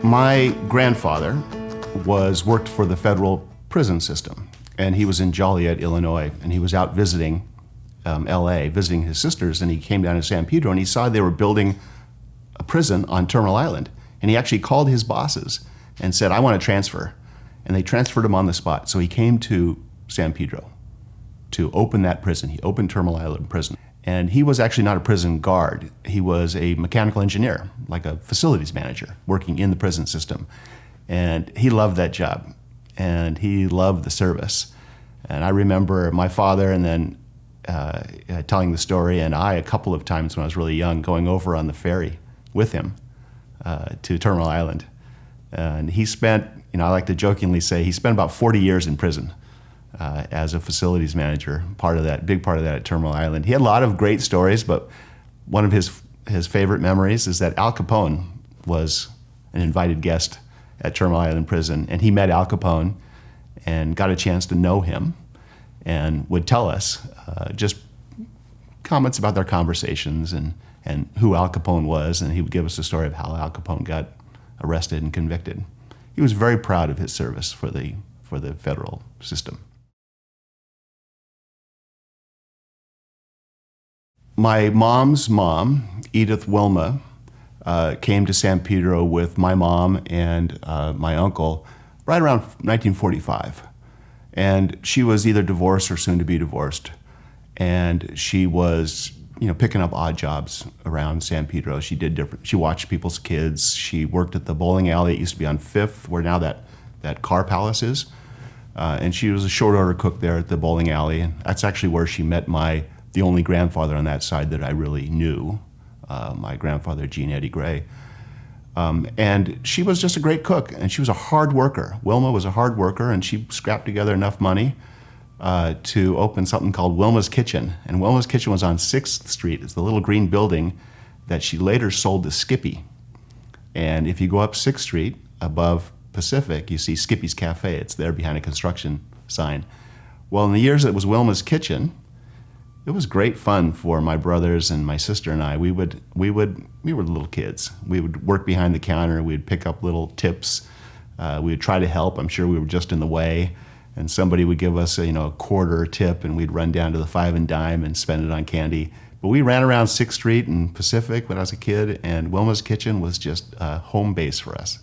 My grandfather worked for the federal prison system, and he was in Joliet, Illinois, and he was out visiting LA, visiting his sisters, and he came down to San Pedro and he saw they were building a prison on Terminal Island. And he actually called his bosses and said, I want to transfer. And they transferred him on the spot. So he came to San Pedro to open that prison. He opened Terminal Island Prison. And he was actually not a prison guard. He was a mechanical engineer, like a facilities manager, working in the prison system. And he loved that job. And he loved the service. And I remember my father and then telling the story, and I, a couple of times when I was really young, going over on the ferry with him to Terminal Island. And he spent, I like to jokingly say, he spent about 40 years in prison as a facilities manager, big part of that at Terminal Island. He had a lot of great stories, but one of his favorite memories is that Al Capone was an invited guest at Terminal Island Prison, and he met Al Capone and got a chance to know him and would tell us just comments about their conversations and who Al Capone was, and he would give us a story of how Al Capone got arrested and convicted. He was very proud of his service for the federal system. My mom's mom, Edith Wilma, came to San Pedro with my mom and my uncle right around 1945. And she was either divorced or soon to be divorced. And she was, picking up odd jobs around San Pedro. She watched people's kids. She worked at the bowling alley. It used to be on 5th, where now that Car Palace is. And she was a short order cook there at the bowling alley. And that's actually where she met the only grandfather on that side that I really knew, my grandfather, Gene Eddie Gray. And she was just a great cook, and she was a hard worker. Wilma was a hard worker, and she scrapped together enough money to open something called Wilma's Kitchen. And Wilma's Kitchen was on 6th Street. It's the little green building that she later sold to Skippy. And if you go up 6th Street above Pacific, you see Skippy's Cafe. It's there behind a construction sign. Well, in the years that it was Wilma's Kitchen, it was great fun for my brothers and my sister and I. We were little kids. We would work behind the counter. We'd pick up little tips. We would try to help. I'm sure we were just in the way. And somebody would give us a quarter tip, and we'd run down to the 5 and dime and spend it on candy. But we ran around 6th Street and Pacific when I was a kid, and Wilma's Kitchen was just a home base for us.